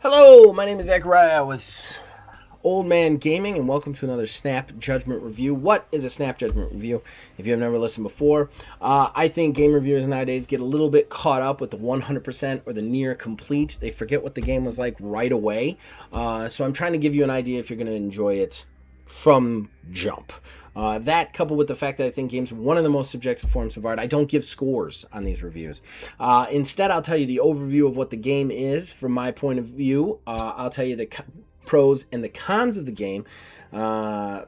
Hello, my name is Zachariah with Old Man Gaming, and welcome to another Snap Judgment review. What is a Snap Judgment review? If you have never listened before, I think game reviewers nowadays get a little bit caught up with the 100% or the near complete. They forget what the game was like right away. So I'm trying to give you an idea if you're going to enjoy it from jump. That coupled with the fact that I think games are one of the most subjective forms of art, I don't give scores on these reviews. Instead, I'll tell you the overview of what the game is from my point of view. I'll tell you the pros and the cons of the game from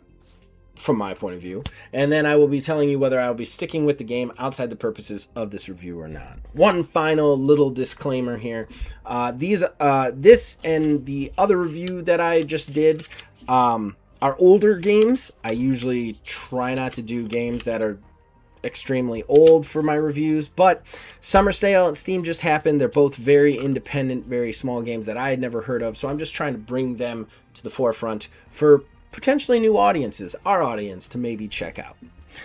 my point of view. And then I will be telling you whether I'll be sticking with the game outside the purposes of this review or not. One final little disclaimer here. This and the other review that I just did are older games. I usually try not to do games that are extremely old for my reviews, but Summer Sale and Steam just happened. They're both very independent, very small games that I had never heard of, so I'm just trying to bring them to the forefront for potentially new audiences, our audience, to maybe check out.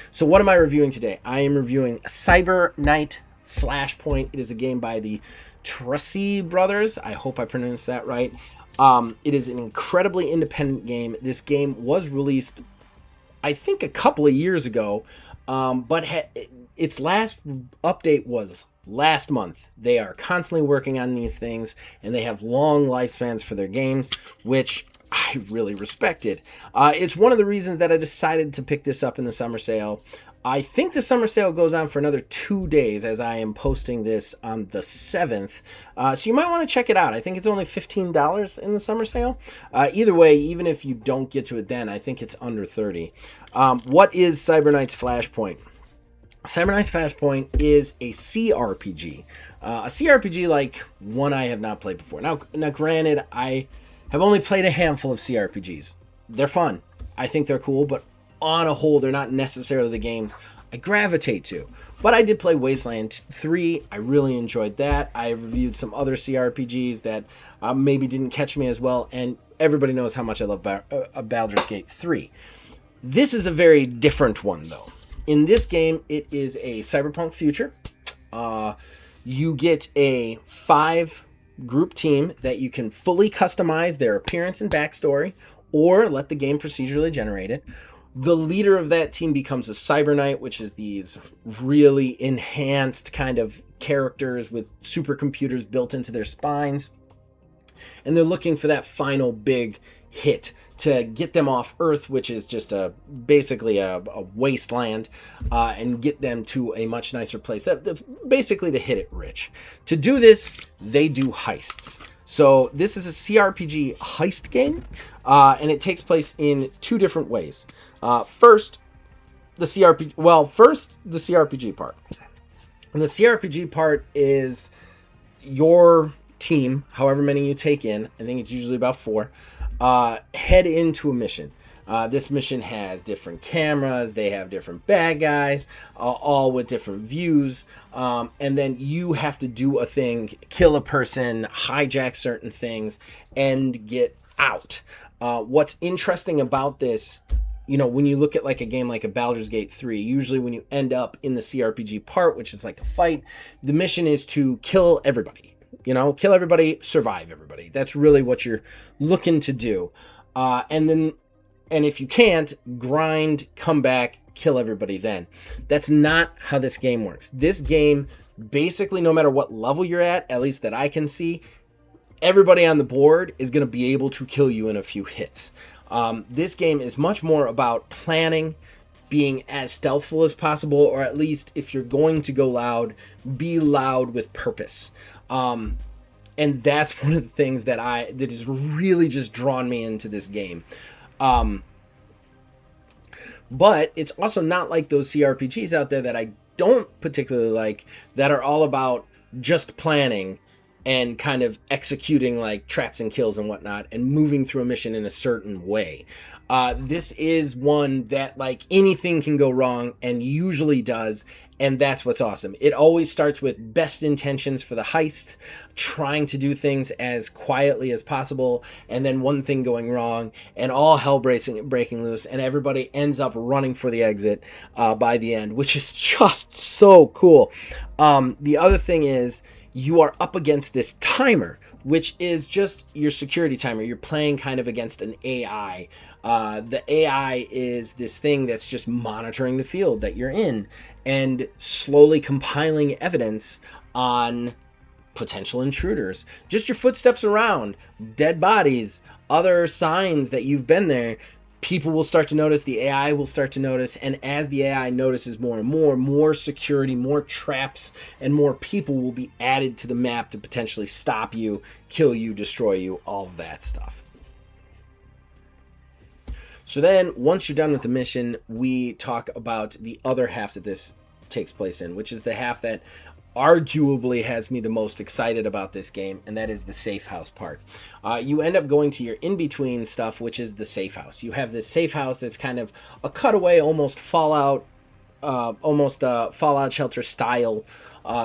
So what am I reviewing today? I am reviewing Cyber Knight Flashpoint. It is a game by the Trussi brothers. I hope I pronounced that right. It is an incredibly independent game. This game was released, I think, a couple of years ago, but its last update was last month. They are constantly working on these things, and they have long lifespans for their games, which I really respected. It's one of the reasons that I decided to pick this up in the summer sale. I think the summer sale goes on for another 2 days as I am posting this on the 7th. So you might want to check it out. I think it's only $15 in the summer sale. Either way, even if you don't get to it then, I think it's under $30. What is Cyber Knight's Flashpoint? Cyber Knight's Flashpoint is a CRPG. A CRPG like one I have not played before. Now granted, I have only played a handful of CRPGs. They're fun. I think they're cool, but on a whole, they're not necessarily the games I gravitate to. But I did play Wasteland 3. I really enjoyed that. I reviewed some other CRPGs that maybe didn't catch me as well, and everybody knows how much I love Baldur's Gate 3. This is a very different one, though. In this game, it is a cyberpunk future. You get a 5-group team that you can fully customize their appearance and backstory, or let the game procedurally generate it. The leader of that team becomes a Cyber Knight, which is these really enhanced kind of characters with supercomputers built into their spines. And they're looking for that final big hit to get them off Earth, which is just basically a wasteland, and get them to a much nicer place, basically to hit it rich. To do this, they do heists. So this is a CRPG heist game, and it takes place in 2 different ways. First, the CRPG part. And the CRPG part is your team, however many you take in, I think it's usually about 4, head into a mission. This mission has different cameras, they have different bad guys, all with different views, and then you have to do a thing, kill a person, hijack certain things, and get out. What's interesting about this, when you look at like a game like a Baldur's Gate 3, usually when you end up in the CRPG part, which is like a fight, the mission is to kill everybody. Kill everybody, survive everybody. That's really what you're looking to do. And if you can't, grind, come back, kill everybody then. That's not how this game works. This game, basically, no matter what level you're at least that I can see, everybody on the board is going to be able to kill you in a few hits. This game is much more about planning, being as stealthful as possible, or at least if you're going to go loud, be loud with purpose. And that's one of the things that has really just drawn me into this game. But it's also not like those CRPGs out there that I don't particularly like, that are all about just planning and kind of executing like traps and kills and whatnot and moving through a mission in a certain way. This is one that like anything can go wrong and usually does, and that's what's awesome. It always starts with best intentions for the heist, trying to do things as quietly as possible, and then one thing going wrong and all hell breaking loose, and everybody ends up running for the exit by the end, which is just so cool. The other thing is, you are up against this timer, which is just your security timer. You're playing kind of against an AI. The AI is this thing that's just monitoring the field that you're in and slowly compiling evidence on potential intruders. Just your footsteps around, dead bodies, other signs that you've been there. People will start to notice, the AI will start to notice, and as the AI notices more and more security, more traps, and more people will be added to the map to potentially stop you, kill you, destroy you, all of that stuff. So then, once you're done with the mission, we talk about the other half that this takes place in, which is the half that arguably has me the most excited about this game, and that is the safe house part. You end up going to your in-between stuff, which is the safe house. You have this safe house that's kind of a cutaway, almost Fallout Shelter style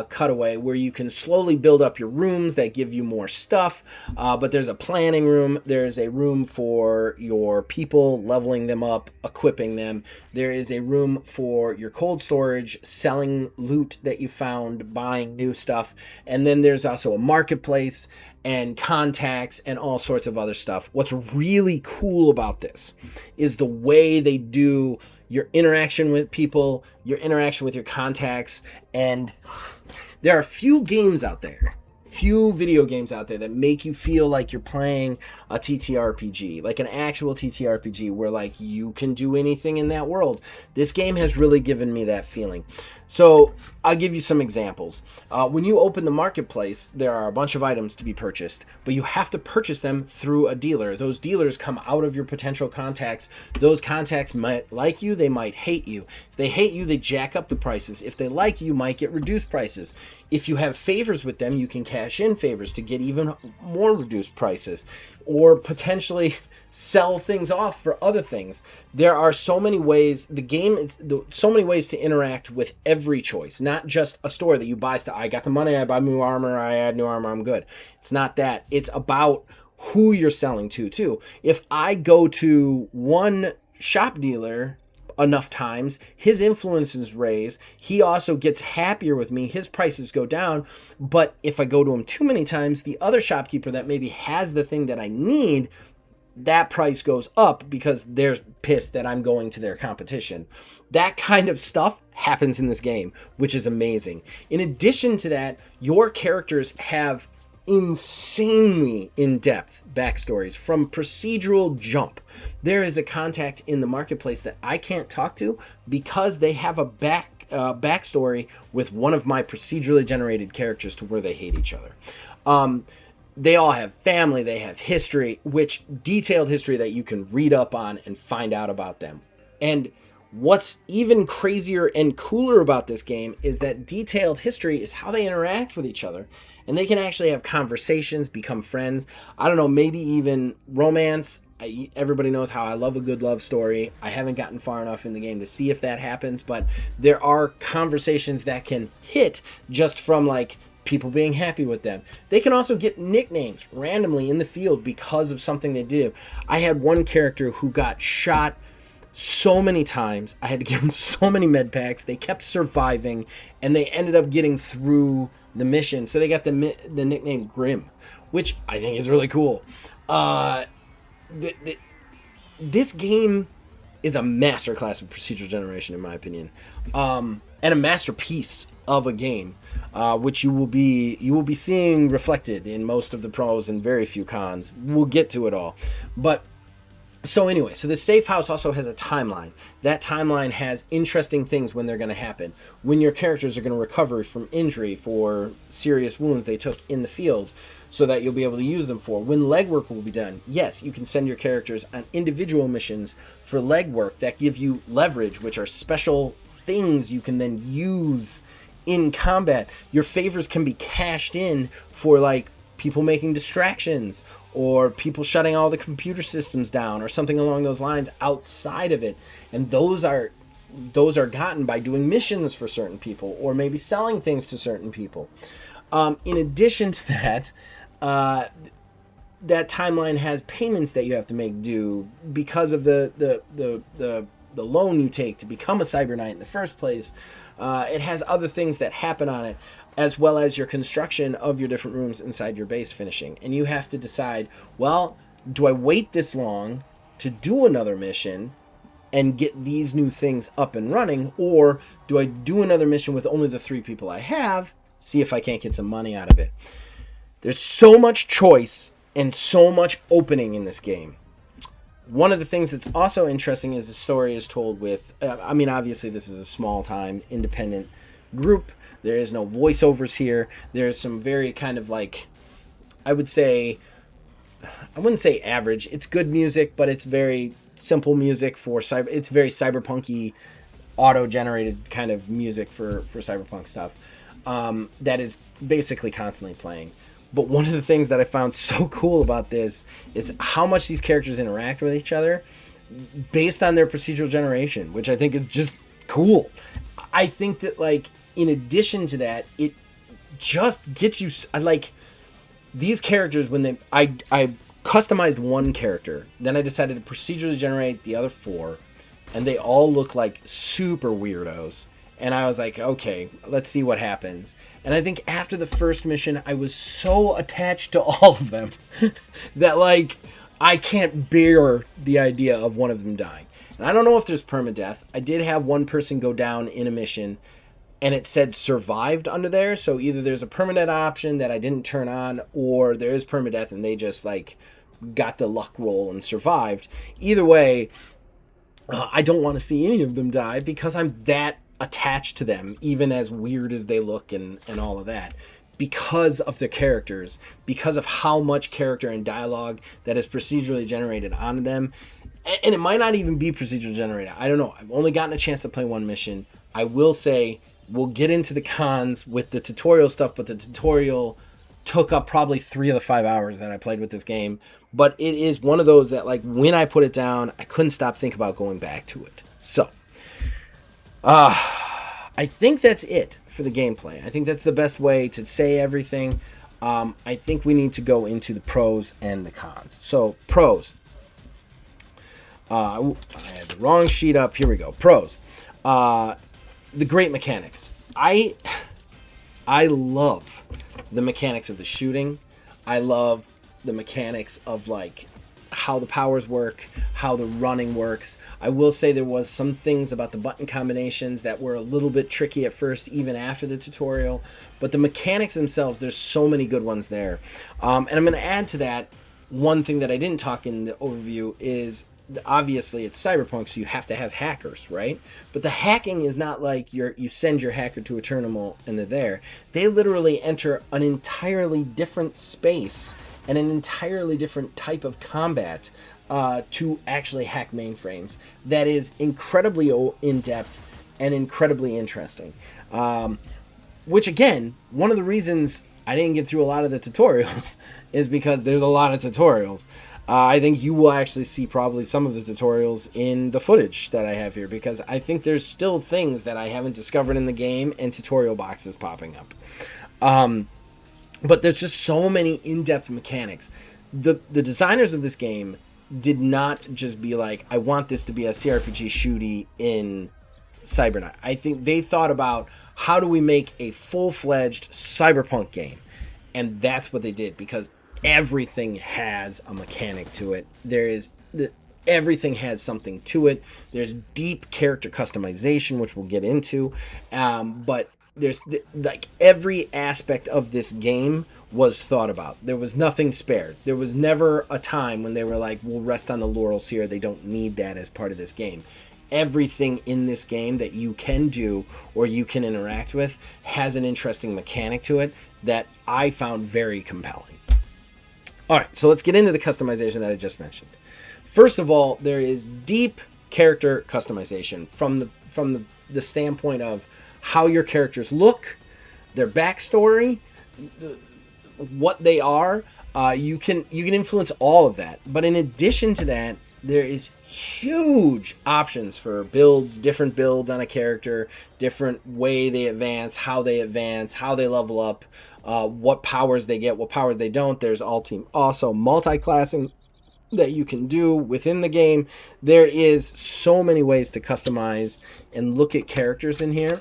cutaway, where you can slowly build up your rooms that give you more stuff, but there's a planning room, there's a room for your people, leveling them up, equipping them, there is a room for your cold storage, selling loot that you found, buying new stuff, and then there's also a marketplace and contacts and all sorts of other stuff. What's really cool about this is the way they do your interaction with people, your interaction with your contacts, and there are few video games out there that make you feel like you're playing a TTRPG, like an actual TTRPG where like you can do anything in that world. This game has really given me that feeling. So I'll give you some examples. When you open the marketplace, there are a bunch of items to be purchased, but you have to purchase them through a dealer. Those dealers come out of your potential contacts. Those contacts might like you, they might hate you. If they hate you, they jack up the prices. If they like you, might get reduced prices. If you have favors with them, you can cash in favors to get even more reduced prices, or potentially sell things off for other things. There are so many ways, so many ways to interact with every choice, not just a store that you buy stuff. I got the money, I buy new armor, I add new armor, I'm good. It's not that. It's about who you're selling to too. If I go to one shop dealer enough times, his influence is raised, he also gets happier with me, his prices go down. But if I go to him too many times, the other shopkeeper that maybe has the thing that I need, that price goes up because they're pissed that I'm going to their competition. That kind of stuff happens in this game, which is amazing. In addition to that, your characters have insanely in-depth backstories from procedural jump. There is a contact in the marketplace that I can't talk to because they have a backstory with one of my procedurally generated characters to where they hate each other. They all have family, they have history, which detailed history that you can read up on and find out about them. And what's even crazier and cooler about this game is that detailed history is how they interact with each other. And they can actually have conversations, become friends. I don't know, maybe even romance. Everybody knows how I love a good love story. I haven't gotten far enough in the game to see if that happens, but there are conversations that can hit just from like people being happy with them. They can also get nicknames randomly in the field because of something they do. I had one character who got shot so many times. I had to give them so many med packs. They kept surviving, and they ended up getting through the mission. So they got the nickname Grim, which I think is really cool. This game is a masterclass of procedural generation, in my opinion, and a masterpiece of a game, which you will be seeing reflected in most of the pros and very few cons. We'll get to it all, but. So anyway, so the safe house also has a timeline. That timeline has interesting things when they're going to happen. When your characters are going to recover from injury for serious wounds they took in the field so that you'll be able to use them for. When legwork will be done. Yes, you can send your characters on individual missions for legwork that give you leverage, which are special things you can then use in combat. Your favors can be cashed in for like people making distractions or people shutting all the computer systems down or something along those lines outside of it. And those are gotten by doing missions for certain people or maybe selling things to certain people. In addition to that, that timeline has payments that you have to make due because of the the loan you take to become a Cyber Knight in the first place. It has other things that happen on it, as well as your construction of your different rooms inside your base finishing. And you have to decide, well, do I wait this long to do another mission and get these new things up and running, or do I do another mission with only the 3 people I have, see if I can't get some money out of it? There's so much choice and so much opening in this game. One of the things that's also interesting is the story is told with, obviously this is a small-time independent group. There is no voiceovers here. There's some very kind of like, I wouldn't say average. It's good music, but it's very simple music for cyber. It's very cyberpunky, auto-generated kind of music for cyberpunk stuff that is basically constantly playing. But one of the things that I found so cool about this is how much these characters interact with each other based on their procedural generation, which I think is just cool. I think that, like, in addition to that, it just gets you, like, these characters, when I customized one character, then I decided to procedurally generate the other 4, and they all look like super weirdos. And I was like, okay, let's see what happens. And I think after the first mission, I was so attached to all of them that, like, I can't bear the idea of one of them dying. And I don't know if there's permadeath. I did have one person go down in a mission, and it said survived under there. So either there's a permadeath option that I didn't turn on, or there is permadeath and they just, like, got the luck roll and survived. Either way, I don't want to see any of them die because I'm that attached to them, even as weird as they look and all of that, because of their characters, because of how much character and dialogue that is procedurally generated onto them. And it might not even be procedurally generated. I don't know. I've only gotten a chance to play one mission. I will say we'll get into the cons with the tutorial stuff, but the tutorial took up probably 3 of the 5 hours that I played with this game. But it is one of those that, like, when I put it down, I couldn't stop thinking about going back to it. So I think that's it for the gameplay. I think that's the best way to say everything. I think we need to go into the pros and the cons. So, pros. I had the wrong sheet up. Here we go. Pros. The great mechanics. I love the mechanics of the shooting. I love the mechanics of, like, how the powers work, how the running works. I will say there was some things about the button combinations that were a little bit tricky at first, even after the tutorial. But the mechanics themselves, there's so many good ones there. And I'm going to add to that, one thing that I didn't talk in the overview is, obviously it's cyberpunk, so you have to have hackers, right? But the hacking is not like you send your hacker to a terminal and they're there. They literally enter an entirely different space and an entirely different type of combat to actually hack mainframes. That is incredibly in-depth and incredibly interesting. Which, again, one of the reasons I didn't get through a lot of the tutorials is because there's a lot of tutorials. I think you will actually see probably some of the tutorials in the footage that I have here, because I think there's still things that I haven't discovered in the game and tutorial boxes popping up. But there's just so many in-depth mechanics. The designers of this game did not just be like, I want this to be a CRPG shooty in Cyberknight. I think they thought about, how do we make a full-fledged cyberpunk game? And that's what they did, because everything has a mechanic to it. Everything has something to it. There's deep character customization, which we'll get into. But there's, like, every aspect of this game was thought about. There was nothing spared. There was never a time when they were like, we'll rest on the laurels here. They don't need that as part of this game. Everything in this game that you can do or you can interact with has an interesting mechanic to it that I found very compelling. All right, so let's get into the customization that I just mentioned. First of all, there is deep character customization from the standpoint of how your characters look, their backstory, what they are. You can influence all of that. But in addition to that, there is huge options for builds, different builds on a character, different way they advance, how they level up, what powers they get, what powers they don't. There's also multi-classing that you can do within the game. There is so many ways to customize and look at characters in here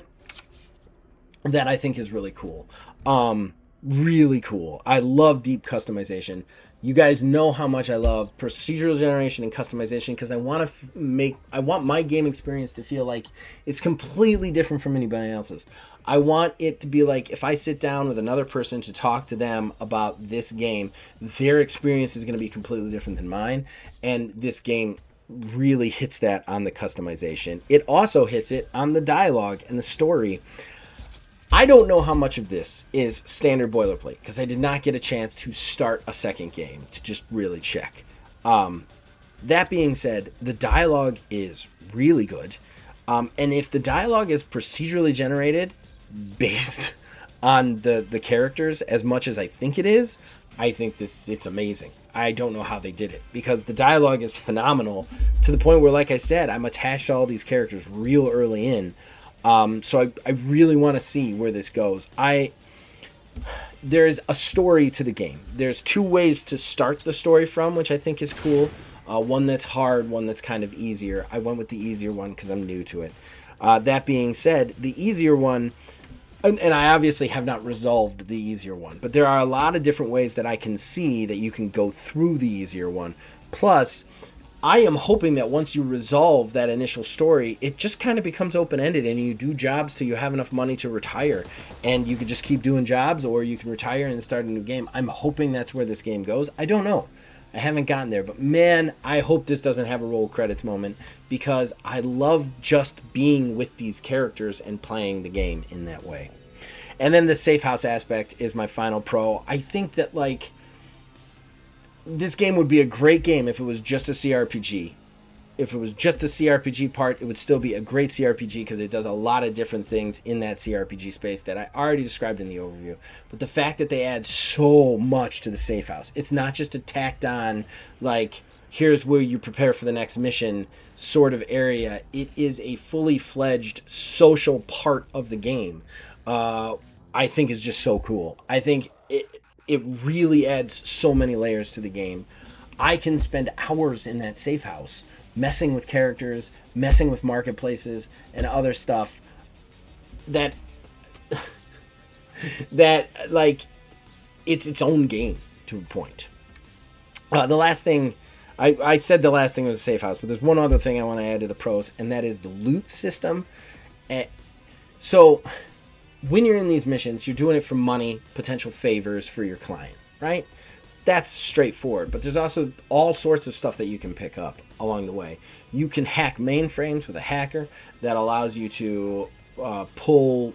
that I think is really cool. Really cool. I love deep customization. You guys know how much I love procedural generation and customization because I want my game experience to feel like it's completely different from anybody else's. I want it to be like if I sit down with another person to talk to them about this game, their experience is going to be completely different than mine, and this game really hits that on the customization. It also hits it on the dialogue and the story. I don't know how much of this is standard boilerplate because I did not get a chance to start a second game to just really check. That being said, the dialogue is really good. And if the dialogue is procedurally generated based on the characters as much as I think it is, I think it's amazing. I don't know how they did it because the dialogue is phenomenal to the point where, like I said, I'm attached to all these characters real early in. So I really want to see where this goes. There's a story to the game. There's two ways to start the story from, which I think is cool. One that's hard, one that's kind of easier. I went with the easier one because I'm new to it. That being said, the easier one, and I obviously have not resolved the easier one, but there are a lot of different ways that I can see that you can go through the easier one. Plus, I am hoping that once you resolve that initial story, it just kind of becomes open-ended and you do jobs till you have enough money to retire. And you could just keep doing jobs or you can retire and start a new game. I'm hoping that's where this game goes. I don't know. I haven't gotten there. But man, I hope this doesn't have a roll credits moment because I love just being with these characters and playing the game in that way. And then the safe house aspect is my final pro. I think that, like, this game would be a great game if it was just a CRPG. If it was just the CRPG part, it would still be a great CRPG because it does a lot of different things in that CRPG space that I already described in the overview. But the fact that they add so much to the safe house, it's not just a tacked on, like, here's where you prepare for the next mission sort of area. It is a fully fledged social part of the game. I think is just so cool. I think it really adds so many layers to the game. I can spend hours in that safe house messing with characters, messing with marketplaces and other stuff that like it's its own game to a point. The last thing I said the last thing was a safe house, but there's one other thing I want to add to the pros, and that is the loot system. So when you're in these missions, you're doing it for money, potential favors for your client, right? That's straightforward, but there's also all sorts of stuff that you can pick up along the way. You can hack mainframes with a hacker that allows you to pull,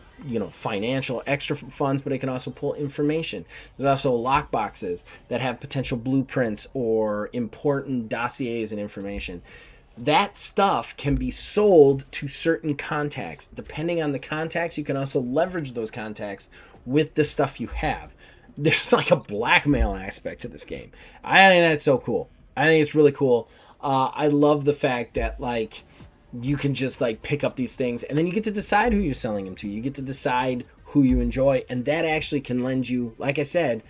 financial extra funds, but it can also pull information. There's also lockboxes that have potential blueprints or important dossiers and information. That stuff can be sold to certain contacts. Depending on the contacts, you can also leverage those contacts with the stuff you have. There's like a blackmail aspect to this game. I think that's so cool. I think it's really cool. I love the fact that, like, you can just, like, pick up these things and then you get to decide who you're selling them to. You get to decide who you enjoy, and that actually can lend you, like I said,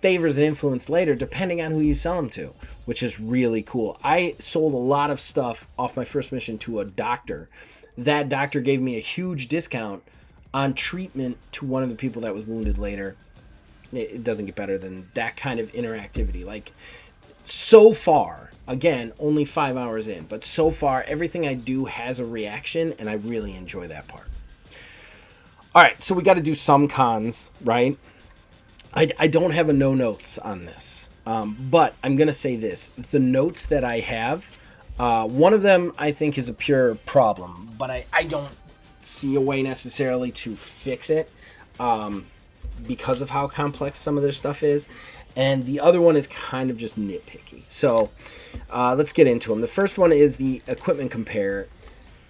favors and influence later depending on who you sell them to, which is really cool. I sold a lot of stuff off my first mission to a doctor. That doctor gave me a huge discount on treatment to one of the people that was wounded later. It doesn't get better than that kind of interactivity. Like, so far, again, only 5 hours in, but so far everything I do has a reaction, and I really enjoy that part. All right, so we got to do some cons, right? I don't have a no notes on this, but I'm going to say this. The notes that I have, one of them I think is a pure problem, but I don't see a way necessarily to fix it because of how complex some of their stuff is. And the other one is kind of just nitpicky. So let's get into them. The first one is the equipment compare.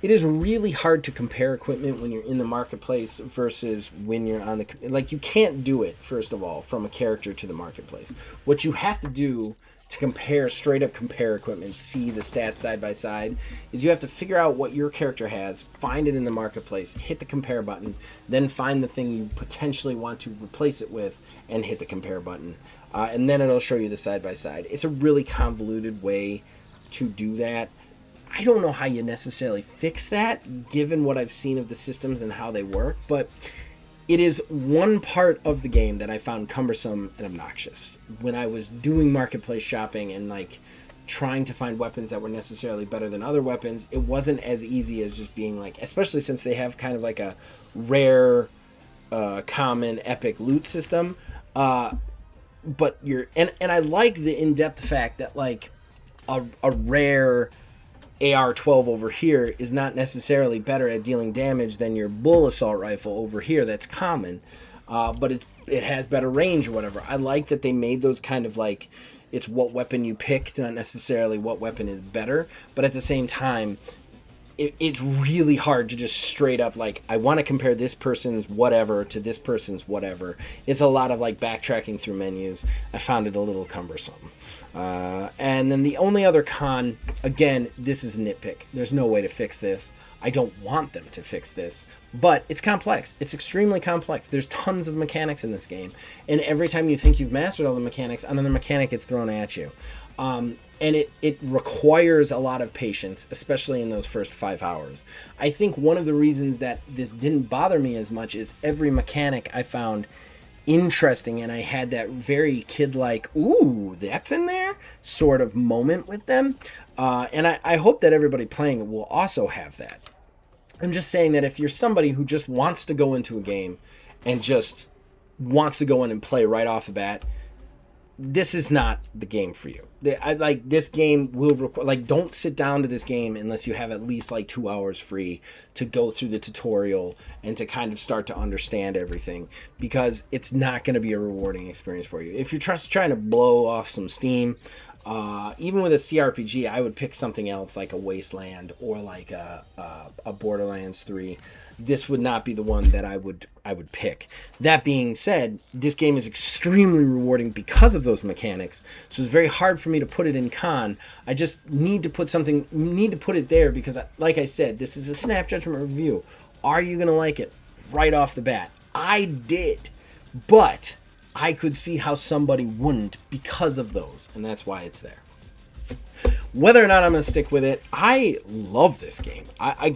It is really hard to compare equipment when you're in the marketplace versus when you're on the... Like, you can't do it, first of all, from a character to the marketplace. What you have to do to compare, straight up compare equipment, see the stats side by side, is you have to figure out what your character has, find it in the marketplace, hit the compare button, then find the thing you potentially want to replace it with and hit the compare button. And then it'll show you the side by side. It's a really convoluted way to do that. I don't know how you necessarily fix that, given what I've seen of the systems and how they work, but it is one part of the game that I found cumbersome and obnoxious. When I was doing marketplace shopping and like trying to find weapons that were necessarily better than other weapons, it wasn't as easy as just being like, especially since they have kind of like a rare, common, epic loot system. But and I like the in-depth fact that like a rare AR-12 over here is not necessarily better at dealing damage than your bull assault rifle over here that's common, but it has better range or whatever. I like that they made those kind of like, it's what weapon you pick, not necessarily what weapon is better, but at the same time, it's really hard to just straight up like, I want to compare this person's whatever to this person's whatever. It's a lot of like backtracking through menus. I found it a little cumbersome. And then the only other con, again, this is a nitpick. There's no way to fix this. I don't want them to fix this, but it's complex. It's extremely complex. There's tons of mechanics in this game, and every time you think you've mastered all the mechanics, another mechanic is thrown at you. And it requires a lot of patience, especially in those first 5 hours. I think one of the reasons that this didn't bother me as much is every mechanic I found interesting, and I had that very kid-like, ooh, that's in there sort of moment with them. And I hope that everybody playing it will also have that. I'm just saying that if you're somebody who just wants to go into a game and just wants to go in and play right off the bat, this is not the game for you. This game will require, like, don't sit down to this game unless you have at least like 2 hours free to go through the tutorial and to kind of start to understand everything, because it's not going to be a rewarding experience for you. If you're just trying to blow off some steam, even with a CRPG, I would pick something else like a Wasteland or like a Borderlands 3. This would not be the one that I would pick. That being said, this game is extremely rewarding because of those mechanics. So it's very hard for me to put it in con. I just need to put it there because, like I said, this is a Snap Judgment review. Are you going to like it right off the bat? I did, but I could see how somebody wouldn't because of those, and that's why it's there. Whether or not I'm going to stick with it, I love this game. I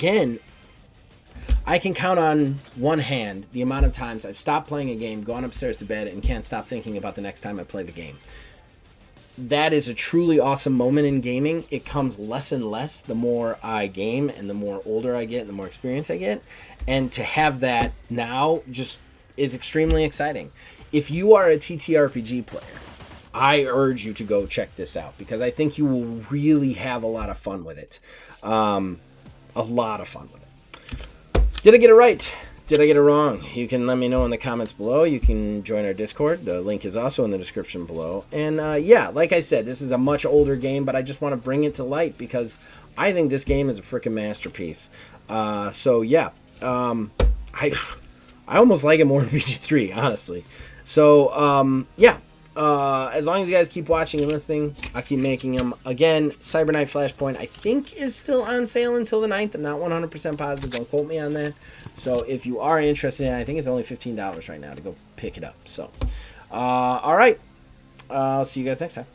can count on one hand the amount of times I've stopped playing a game, gone upstairs to bed, and can't stop thinking about the next time I play the game. That is a truly awesome moment in gaming. It comes less and less the more I game and the more older I get and the more experience I get. And to have that now just is extremely exciting. If you are a TTRPG player, I urge you to go check this out because I think you will really have a lot of fun with it. A lot of fun with it. Did I get it right? Did I get it wrong? You can let me know in the comments below. You can join our Discord. The link is also in the description below. And yeah, like I said, this is a much older game, but I just want to bring it to light because I think this game is a freaking masterpiece. So yeah, I almost like it more than BG3, honestly. So yeah. As long as you guys keep watching and listening, I'll keep making them. Again, Cyber Knight Flashpoint, I think, is still on sale until the 9th. I'm not 100% positive. Don't quote me on that. So if you are interested in it, I think it's only $15 right now to go pick it up. So, all right. I'll see you guys next time.